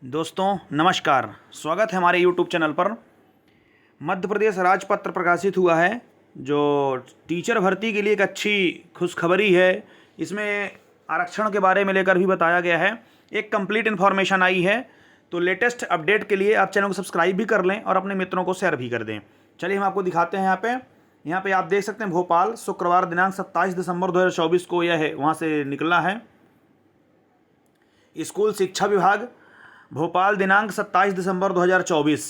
दोस्तों नमस्कार, स्वागत है हमारे YouTube चैनल पर। मध्य प्रदेश राजपत्र प्रकाशित हुआ है जो टीचर भर्ती के लिए एक अच्छी खुशखबरी है। इसमें आरक्षण के बारे में लेकर भी बताया गया है, एक कंप्लीट इन्फॉर्मेशन आई है। तो लेटेस्ट अपडेट के लिए आप चैनल को सब्सक्राइब भी कर लें और अपने मित्रों को शेयर भी कर दें। चलिए हम आपको दिखाते हैं। यहाँ पे आप देख सकते हैं भोपाल, शुक्रवार दिनांक 27 दिसंबर 2024 को यह है वहाँ से निकला है। स्कूल शिक्षा विभाग भोपाल दिनांक 27 दिसंबर 2024।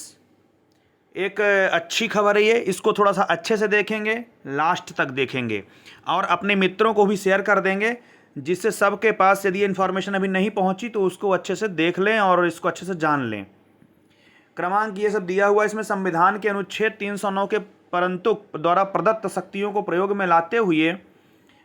एक अच्छी खबर है ये, इसको थोड़ा सा अच्छे से देखेंगे, लास्ट तक देखेंगे और अपने मित्रों को भी शेयर कर देंगे, जिससे सबके पास यदि इन्फॉर्मेशन अभी नहीं पहुंची तो उसको अच्छे से देख लें और इसको अच्छे से जान लें। क्रमांक ये सब दिया हुआ है इसमें। संविधान के अनुच्छेद 309 के परंतु द्वारा प्रदत्त शक्तियों को प्रयोग में लाते हुए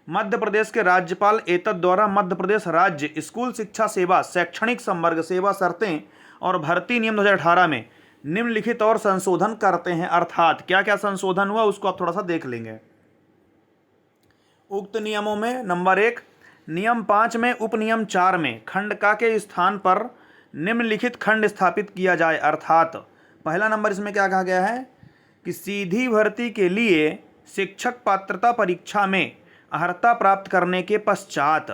मध्य प्रदेश के राज्यपाल एतद द्वारा मध्य प्रदेश राज्य स्कूल शिक्षा सेवा शैक्षणिक संवर्ग सेवा शर्तें और भर्ती नियम 2018 में निम्नलिखित और संशोधन करते हैं। अर्थात क्या क्या संशोधन हुआ उसको आप थोड़ा सा देख लेंगे। उक्त नियमों में नंबर 1, नियम 5 में उपनियम 4 में खंड का के स्थान पर निम्नलिखित खंड स्थापित किया जाए। अर्थात पहला नंबर इसमें क्या कहा गया है कि सीधी भर्ती के लिए शिक्षक पात्रता परीक्षा में अर्हता प्राप्त करने के पश्चात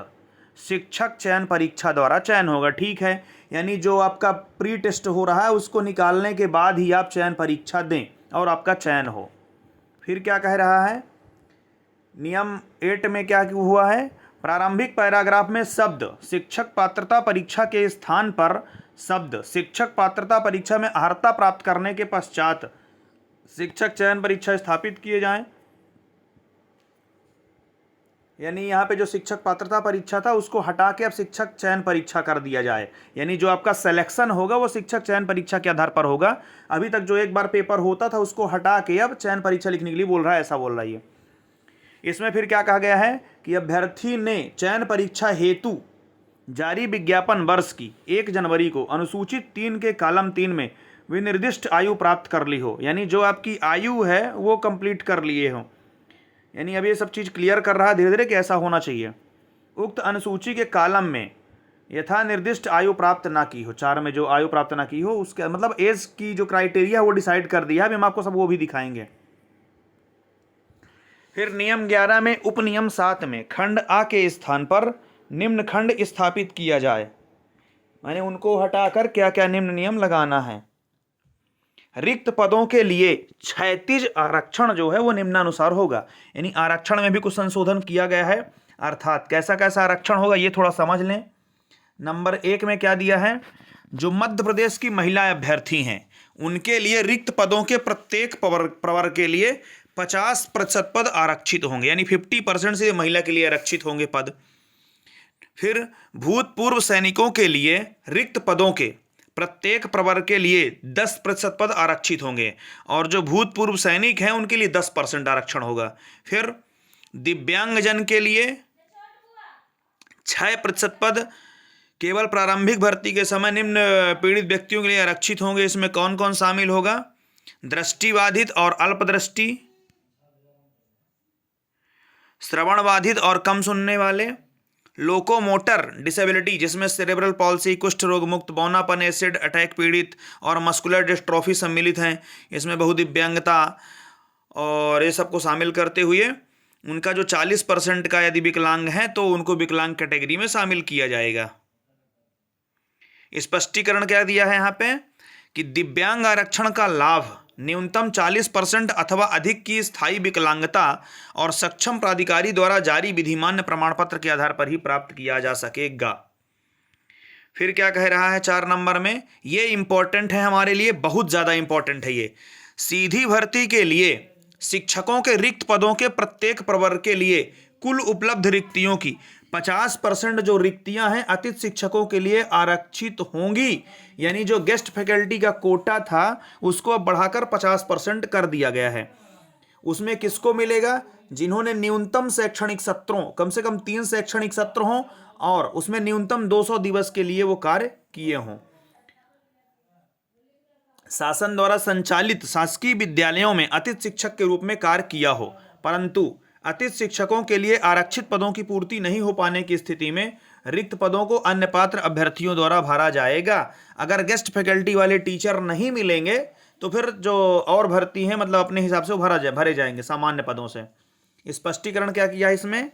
शिक्षक चयन परीक्षा द्वारा चयन होगा। ठीक है, यानी जो आपका प्री टेस्ट हो रहा है उसको निकालने के बाद ही आप चयन परीक्षा दें और आपका चयन हो। फिर क्या कह रहा है, नियम 8 में क्या हुआ है, प्रारंभिक पैराग्राफ में शब्द शिक्षक पात्रता परीक्षा के स्थान पर शब्द शिक्षक पात्रता परीक्षा में अर्हता प्राप्त करने के पश्चात शिक्षक चयन परीक्षा स्थापित किए जाएं। यानी यहाँ पे जो शिक्षक पात्रता परीक्षा था उसको हटा के अब शिक्षक चयन परीक्षा कर दिया जाए। यानी जो आपका सिलेक्शन होगा वो शिक्षक चयन परीक्षा के आधार पर होगा। अभी तक जो एक बार पेपर होता था उसको हटा के अब चयन परीक्षा लिखने के लिए बोल रहा है, ऐसा बोल रहा है ये। इसमें फिर क्या कहा गया है कि अभ्यर्थी ने चयन परीक्षा हेतु जारी विज्ञापन वर्ष की 1 जनवरी को अनुसूचित 3 के कॉलम 3 में विनिर्दिष्ट आयु प्राप्त कर ली हो। यानी जो आपकी आयु है वो कंप्लीट कर लिए हो। यानी अब ये सब चीज़ क्लियर कर रहा है धीरे धीरे कि ऐसा होना चाहिए। उक्त अनुसूची के कॉलम में यथा निर्दिष्ट आयु प्राप्त ना की हो, 4 में जो आयु प्राप्त ना की हो उसके मतलब एज की जो क्राइटेरिया है वो डिसाइड कर दिया है। अभी हम आपको सब वो भी दिखाएंगे। फिर नियम 11 में उपनियम 7 में खंड आ के स्थान पर निम्न खंड स्थापित किया जाए। मैंने उनको हटाकर क्या क्या निम्न नियम लगाना है। रिक्त पदों के लिए क्षैतिज आरक्षण जो है वो निम्नानुसार होगा। यानी आरक्षण में भी कुछ संशोधन किया गया है। अर्थात कैसा कैसा आरक्षण होगा ये थोड़ा समझ लें। नंबर 1 में क्या दिया है, जो मध्य प्रदेश की महिला अभ्यर्थी हैं उनके लिए रिक्त पदों के प्रत्येक प्रवर्ग के लिए 50% पद आरक्षित होंगे। यानी 50% से महिला के लिए आरक्षित होंगे पद। फिर भूतपूर्व सैनिकों के लिए रिक्त पदों के प्रत्येक प्रवर्ग के लिए 10% पद आरक्षित होंगे और जो भूतपूर्व सैनिक हैं उनके लिए 10% आरक्षण होगा। फिर दिव्यांगजन के लिए 6% पद केवल प्रारंभिक भर्ती के समय निम्न पीड़ित व्यक्तियों के लिए आरक्षित होंगे। इसमें कौन कौन शामिल होगा, दृष्टिबाधित और अल्पदृष्टि, श्रवणबाधित और कम सुनने वाले, लोकोमोटर डिसेबिलिटी जिसमें सेरेब्रल पॉल्सी, कुष्ठ रोग मुक्त, बौनापन, एसिड अटैक पीड़ित और मस्कुलर डिस्ट्रॉफी सम्मिलित हैं। इसमें बहुदिव्यांगता और ये सबको शामिल करते हुए उनका जो 40% का यदि विकलांग है तो उनको विकलांग कैटेगरी में शामिल किया जाएगा। स्पष्टीकरण क्या दिया है यहाँ पे कि दिव्यांग आरक्षण का लाभ न्यूनतम 40% अथवा अधिक की स्थायी विकलांगता और सक्षम प्राधिकारी द्वारा जारी विधिमान्य प्रमाण पत्र के आधार पर ही प्राप्त किया जा सकेगा। फिर क्या कह रहा है 4 नंबर में, ये इंपॉर्टेंट है हमारे लिए, बहुत ज़्यादा इंपॉर्टेंट है ये। सीधी भर्ती के लिए शिक्षकों के रिक्त पदों के प्रत्येक प्रवर्ग के लिए कुल उपलब्ध रिक्तियों की 50% जो रिक्तियां हैं अतिथि शिक्षकों के लिए आरक्षित होंगी। यानी जो गेस्ट फैकल्टी का कोटा था उसको अब बढ़ाकर 50% कर दिया गया है। उसमें किसको मिलेगा, जिन्होंने न्यूनतम शैक्षणिक सत्रों, कम से कम 3 शैक्षणिक सत्र हों और उसमें न्यूनतम 200 दिवस के लिए वो कार्य किए हों। शासन द्वारा संचालित शासकीय विद्यालयों में अतिथि शिक्षक के रूप में कार्य किया हो, परंतु अतिथि शिक्षकों के लिए आरक्षित पदों की पूर्ति नहीं हो पाने की स्थिति में रिक्त पदों को अन्य पात्र अभ्यर्थियों द्वारा भरा जाएगा। अगर गेस्ट फैकल्टी वाले टीचर नहीं मिलेंगे तो फिर जो और भर्ती हैं मतलब अपने हिसाब से वो भरे जाएंगे सामान्य पदों से। स्पष्टीकरण क्या किया इसमें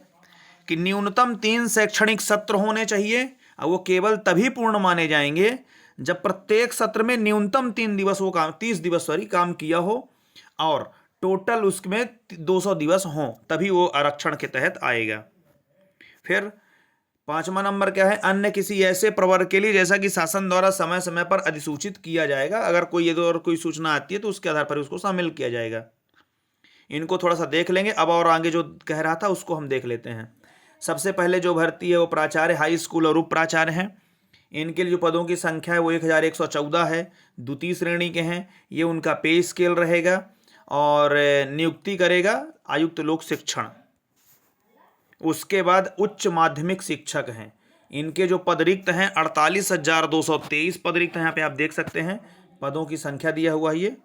कि न्यूनतम 3 शैक्षणिक सत्र होने चाहिए और वो केवल तभी पूर्ण माने जाएंगे जब प्रत्येक सत्र में न्यूनतम 30 दिवस काम किया हो और टोटल उसमें 200 दिवस हों, तभी वो आरक्षण के तहत आएगा। फिर 5वां नंबर क्या है, अन्य किसी ऐसे प्रवर्ग के लिए जैसा कि शासन द्वारा समय समय पर अधिसूचित किया जाएगा। अगर कोई यदि और कोई सूचना आती है तो उसके आधार पर उसको शामिल किया जाएगा। इनको थोड़ा सा देख लेंगे। अब और आगे जो कह रहा था उसको हम देख लेते हैं। सबसे पहले जो भर्ती है वो प्राचार्य, हाई स्कूल और उप प्राचार्य हैं। इनके लिए जो पदों की संख्या है वो 1114 है, द्वितीय श्रेणी के हैं। ये उनका पे स्केल रहेगा और नियुक्ति करेगा आयुक्त लोक शिक्षण। उसके बाद उच्च माध्यमिक शिक्षक हैं। इनके जो पद रिक्त हैं 48,223 पद रिक्त हैं। यहाँ पे आप देख सकते हैं पदों की संख्या दिया हुआ है।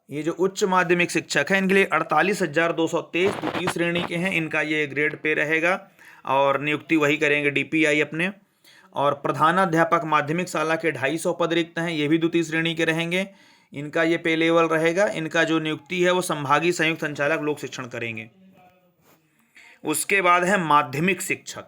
ये जो उच्च माध्यमिक शिक्षक है इनके लिए 48,223 द्वितीय श्रेणी के हैं। इनका ये ग्रेड पे रहेगा और नियुक्ति वही करेंगे DPI अपने। और प्रधानाध्यापक माध्यमिक शाला के 250 पद रिक्त हैं, ये भी द्वितीय श्रेणी के रहेंगे। इनका ये पे लेवल रहेगा। इनका जो नियुक्ति है वो संभागीय संयुक्त संचालक लोक शिक्षण करेंगे। उसके बाद है माध्यमिक शिक्षक,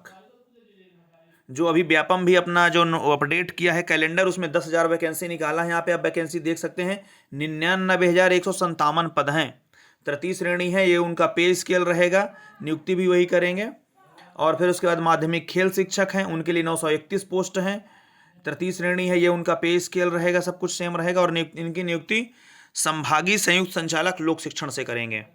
जो अभी व्यापम भी अपना जो अपडेट किया है कैलेंडर, उसमें 10,000 वैकेंसी निकाला है। यहाँ पे आप वैकेंसी देख सकते हैं 99,157 पद हैं। तृतीय श्रेणी है, ये उनका पे स्केल रहेगा, नियुक्ति भी वही करेंगे। और फिर उसके बाद माध्यमिक खेल शिक्षक हैं, उनके लिए 931 पोस्ट हैं। तृतीय श्रेणी है, ये उनका पे स्केल रहेगा, सब कुछ सेम रहेगा। और इनकी नियुक्ति संभागीय संयुक्त संचालक लोक शिक्षण से करेंगे।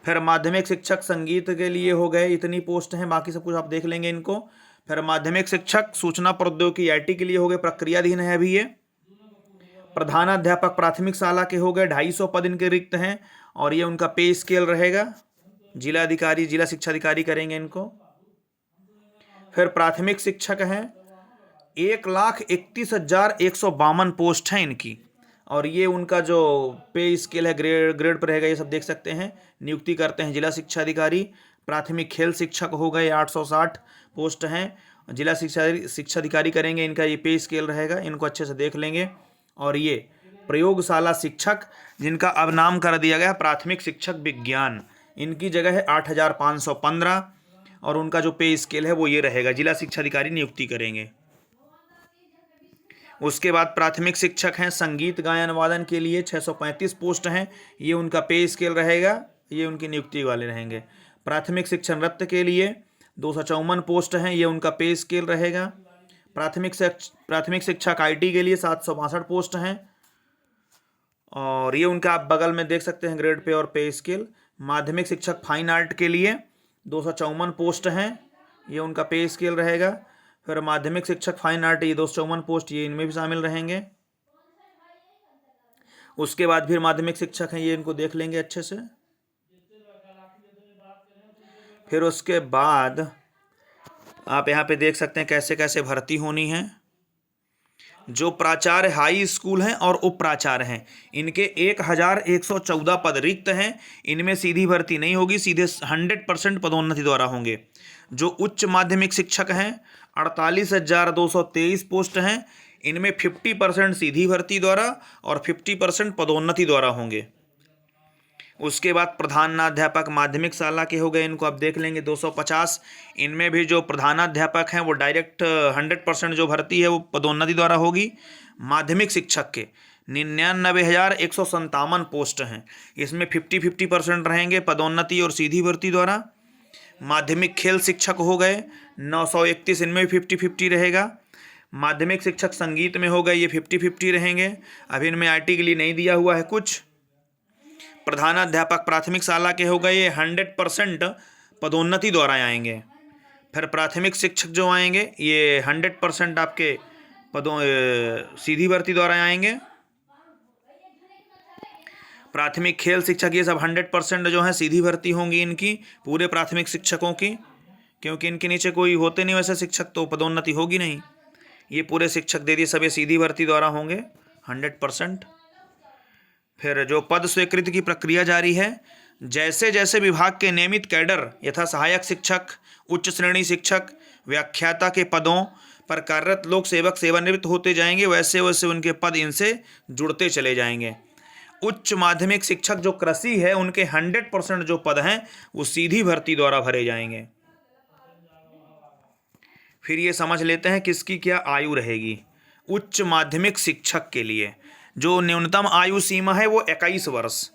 फिर माध्यमिक शिक्षक संगीत के लिए हो गए, इतनी पोस्ट हैं, बाकी सब कुछ आप देख लेंगे इनको। फिर माध्यमिक शिक्षक सूचना प्रौद्योगिकी IT के लिए हो गए, प्रक्रियाधीन है अभी ये। प्रधानाध्यापक प्राथमिक शाला के हो गए, 250 पद इनके रिक्त हैं और ये उनका पे स्केल रहेगा। जिला शिक्षा अधिकारी करेंगे इनको। फिर प्राथमिक शिक्षक हैं, 1,31,152 पोस्ट हैं इनकी और ये उनका जो पे स्केल है ग्रेड पर रहेगा, ये सब देख सकते हैं। नियुक्ति करते हैं जिला शिक्षा अधिकारी। प्राथमिक खेल शिक्षक हो गए, 860 पोस्ट हैं, जिला शिक्षा अधिकारी करेंगे। इनका ये पे स्केल रहेगा, इनको अच्छे से देख लेंगे। और ये प्रयोगशाला शिक्षक, जिनका अब नाम कर दिया गया प्राथमिक शिक्षक विज्ञान, इनकी जगह है 8,515 और उनका जो पे स्केल है वो ये रहेगा, जिला शिक्षा अधिकारी नियुक्ति करेंगे। उसके बाद प्राथमिक शिक्षक हैं संगीत गायन वादन के लिए 635 पोस्ट हैं, ये उनका पे स्केल रहेगा, ये उनकी नियुक्ति वाले रहेंगे। प्राथमिक शिक्षण नृत्य के लिए 254 पोस्ट हैं, ये उनका पे स्केल रहेगा। प्राथमिक शिक्षक IT के लिए 762 पोस्ट हैं और ये उनका आप बगल में देख सकते हैं ग्रेड पे और पे स्केल। माध्यमिक शिक्षक फाइन आर्ट के लिए 254 पोस्ट हैं, ये उनका पे स्केल रहेगा। फिर माध्यमिक शिक्षक फाइन आर्ट, ये 254 पोस्ट, ये इनमें भी शामिल रहेंगे। उसके बाद फिर माध्यमिक शिक्षक हैं, ये इनको देख लेंगे अच्छे से। फिर उसके बाद आप यहाँ पे देख सकते हैं कैसे कैसे भर्ती होनी है। जो प्राचार्य हाई स्कूल हैं और उप प्राचार्य हैं, इनके 1,114 पद रिक्त हैं। इनमें सीधी भर्ती नहीं होगी, सीधे 100% पदोन्नति द्वारा होंगे। जो उच्च माध्यमिक शिक्षक हैं 48,223 पोस्ट हैं, इनमें 50% सीधी भर्ती द्वारा और 50% पदोन्नति द्वारा होंगे। उसके बाद प्रधानाध्यापक माध्यमिक शाला के हो गए, इनको आप देख लेंगे 250। इनमें भी जो प्रधानाध्यापक हैं वो डायरेक्ट 100% जो भर्ती है वो पदोन्नति द्वारा होगी। माध्यमिक शिक्षक के 99,157 पोस्ट हैं, इसमें 50% रहेंगे पदोन्नति और सीधी भर्ती द्वारा। माध्यमिक खेल शिक्षक हो गए 931, इनमें भी 50-50 रहेगा। माध्यमिक शिक्षक संगीत में हो गए, ये 50-50 रहेंगे। अभी इनमें IT के लिए नहीं दिया हुआ है कुछ। प्रधानाध्यापक प्राथमिक शाला के हो गए, ये 100% पदोन्नति द्वारा आएंगे। फिर प्राथमिक शिक्षक जो आएंगे ये 100% आपके सीधी भर्ती द्वारा आएंगे। प्राथमिक खेल शिक्षक ये सब 100% जो है सीधी भर्ती होंगी इनकी, पूरे प्राथमिक शिक्षकों की, क्योंकि इनके नीचे कोई होते नहीं वैसे शिक्षक, तो पदोन्नति होगी नहीं। ये पूरे शिक्षक दे दिए, सब ये सीधी भर्ती द्वारा होंगे 100%। फिर जो पद स्वीकृति की प्रक्रिया जारी है, जैसे जैसे विभाग के नियमित कैडर यथा सहायक शिक्षक, उच्च श्रेणी शिक्षक, व्याख्याता के पदों पर कार्यरत लोक सेवक सेवानिवृत्त होते जाएंगे, वैसे वैसे उनके पद इनसे जुड़ते चले जाएंगे। उच्च माध्यमिक शिक्षक जो कृषि है, उनके 100% जो पद हैं वो सीधी भर्ती द्वारा भरे जाएंगे। फिर ये समझ लेते हैं किसकी क्या आयु रहेगी। उच्च माध्यमिक शिक्षक के लिए जो न्यूनतम आयु सीमा है वो 21 वर्ष,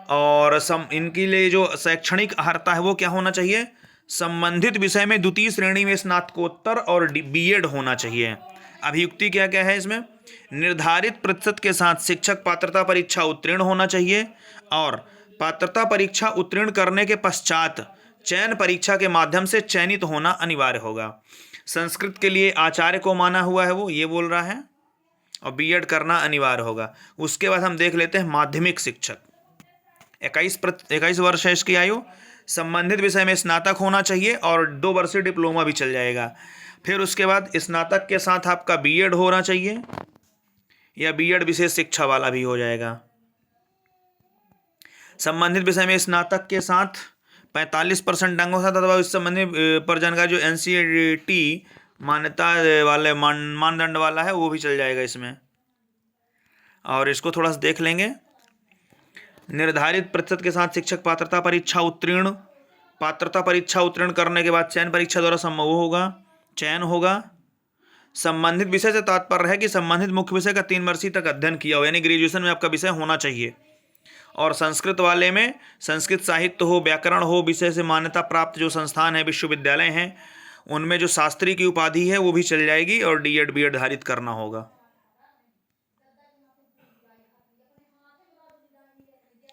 और इनके लिए जो शैक्षणिक अर्हता है वो क्या होना चाहिए, संबंधित विषय में द्वितीय श्रेणी में स्नातकोत्तर और बीएड होना चाहिए। अभियुक्ति क्या क्या है इसमें, निर्धारित प्रतिशत के साथ शिक्षक पात्रता परीक्षा उत्तीर्ण होना चाहिए, और पात्रता परीक्षा उत्तीर्ण करने के पश्चात चयन परीक्षा के माध्यम से चयनित होना अनिवार्य होगा। संस्कृत के लिए आचार्य को माना हुआ है वो ये बोल रहा है, और बीएड करना अनिवार्य होगा। उसके बाद हम देख लेते हैं माध्यमिक शिक्षक। 21 वर्ष है इसकी आयु, संबंधित विषय में स्नातक होना चाहिए और 2 वर्षीय डिप्लोमा भी चल जाएगा। फिर उसके बाद स्नातक के साथ आपका बीएड होना चाहिए, या बीएड विशेष शिक्षा वाला भी हो जाएगा। संबंधित विषय में स्नातक के साथ 45% अंकों के साथ अथवा इस संबंधित पर जानकारी जो एनसीईआरटी मान्यता वाले मानदंड वाला है वो भी चल जाएगा इसमें। और इसको थोड़ा सा देख लेंगे। निर्धारित प्रतिशत के साथ शिक्षक पात्रता परीक्षा उत्तीर्ण, पात्रता परीक्षा उत्तीर्ण करने के बाद चयन परीक्षा द्वारा चयन होगा। संबंधित विषय से तात्पर्य है कि संबंधित मुख्य विषय का 3 वर्षीय तक अध्ययन किया हो, यानी ग्रेजुएशन में आपका विषय होना चाहिए। और संस्कृत वाले में संस्कृत साहित्य हो, व्याकरण हो, विषय से मान्यता प्राप्त जो संस्थान है, विश्वविद्यालय हैं, उनमें जो शास्त्री की उपाधि है वो भी चल जाएगी, और डीएड बीएड धारित करना होगा।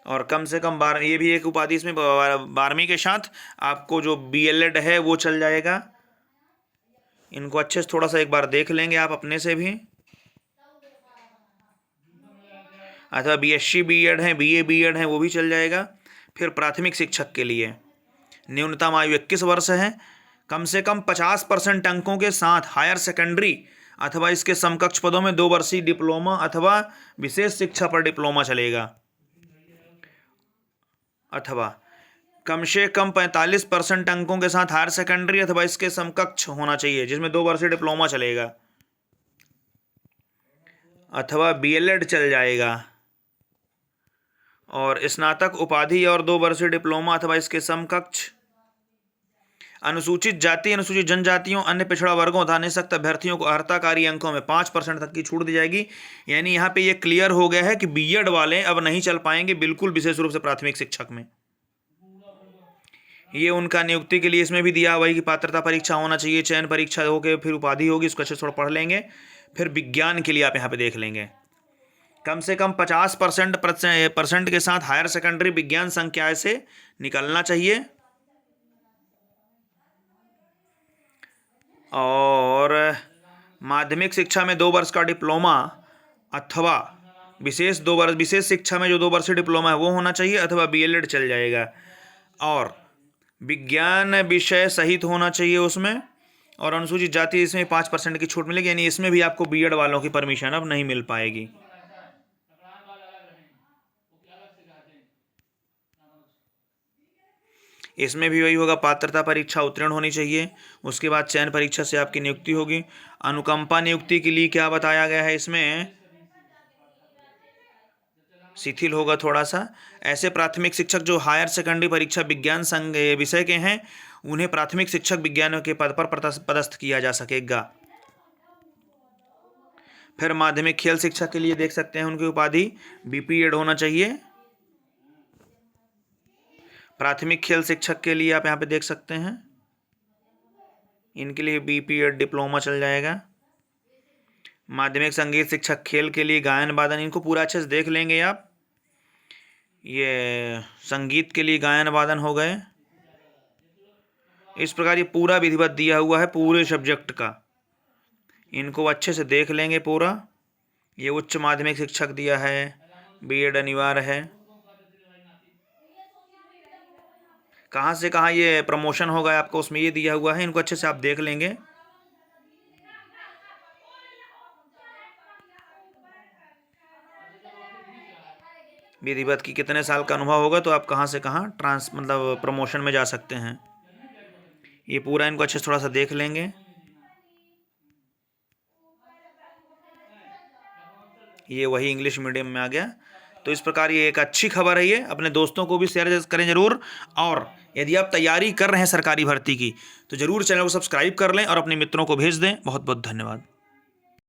और कम से कम 12, ये भी एक उपाधि इसमें 12वीं के साथ आपको जो बीएलएड है वो चल जाएगा। इनको अच्छे से थोड़ा सा एक बार देख लेंगे आप अपने से भी। अथवा बीएससी बीएड है, बीए बीएड है, वो भी चल जाएगा। फिर प्राथमिक शिक्षक के लिए न्यूनतम आयु 21 वर्ष है, कम से कम 50% अंकों के साथ हायर सेकेंडरी अथवा इसके समकक्ष पदों में 2 वर्षीय डिप्लोमा अथवा विशेष शिक्षा पर डिप्लोमा चलेगा, अथवा कम से कम 45% अंकों के साथ हायर सेकेंडरी अथवा इसके समकक्ष होना चाहिए, जिसमें 2 वर्षीय डिप्लोमा चलेगा, अथवा बीएलएड चल जाएगा। और स्नातक उपाधि और 2 वर्षीय डिप्लोमा अथवा इसके समकक्ष। अनुसूचित जाति, अनुसूचित जनजातियों, अन्य पिछड़ा वर्गों तथा निःशक्त अभ्यर्थियों को अर्हताकारी अंकों में 5% तक की छूट दी जाएगी। यानी यहाँ पे ये क्लियर हो गया है कि बीएड वाले अब नहीं चल पाएंगे बिल्कुल, विशेष रूप से प्राथमिक शिक्षक में। ये उनका नियुक्ति के लिए इसमें भी दिया हुआ है कि पात्रता परीक्षा होना चाहिए, चयन परीक्षा होकर फिर उपाधि होगी, इसको अच्छे से थोड़ा पढ़ लेंगे। फिर विज्ञान के लिए आप यहाँ पे देख लेंगे, कम से कम 50% के साथ हायर सेकेंडरी विज्ञान संकाय से निकलना चाहिए, और माध्यमिक शिक्षा में 2 वर्ष का डिप्लोमा अथवा विशेष शिक्षा में जो 2 वर्षीय डिप्लोमा है वो होना चाहिए, अथवा बीएलएड चल जाएगा। और विज्ञान विषय सहित होना चाहिए उसमें, और अनुसूचित जाति इसमें 5% की छूट मिलेगी। यानी इसमें भी आपको बीएड वालों की परमिशन अब नहीं मिल पाएगी। इसमें भी वही होगा, पात्रता परीक्षा उत्तीर्ण होनी चाहिए, उसके बाद चयन परीक्षा से आपकी नियुक्ति होगी। अनुकंपा नियुक्ति के लिए क्या बताया गया है इसमें, शिथिल होगा थोड़ा सा। ऐसे प्राथमिक शिक्षक जो हायर सेकेंडरी परीक्षा विज्ञान संघ विषय के हैं, उन्हें प्राथमिक शिक्षक विज्ञान के पद पर पदस्थ किया जा सकेगा। फिर माध्यमिक खेल शिक्षा के लिए देख सकते हैं, उनकी उपाधि बीपीएड होना चाहिए। प्राथमिक खेल शिक्षक के लिए आप यहाँ पे देख सकते हैं, इनके लिए बीपीएड डिप्लोमा चल जाएगा। माध्यमिक संगीत शिक्षक खेल के लिए गायन वादन, इनको पूरा अच्छे से देख लेंगे आप। ये संगीत के लिए गायन वादन हो गए। इस प्रकार ये पूरा विधिवत दिया हुआ है पूरे सब्जेक्ट का, इनको अच्छे से देख लेंगे पूरा। ये उच्च माध्यमिक शिक्षक दिया है, बीएड अनिवार्य है। कहाँ से कहाँ ये प्रमोशन होगा आपको उसमें ये दिया हुआ है, इनको अच्छे से आप देख लेंगे। विधिवत की कितने साल का अनुभव होगा तो आप कहाँ से कहाँ मतलब प्रमोशन में जा सकते हैं। ये पूरा इनको अच्छे से थोड़ा सा देख लेंगे। ये वही इंग्लिश मीडियम में आ गया। तो इस प्रकार ये एक अच्छी खबर है, ये अपने दोस्तों को भी शेयर करें जरूर। और यदि आप तैयारी कर रहे हैं सरकारी भर्ती की तो जरूर चैनल को सब्सक्राइब कर लें और अपने मित्रों को भेज दें। बहुत बहुत धन्यवाद।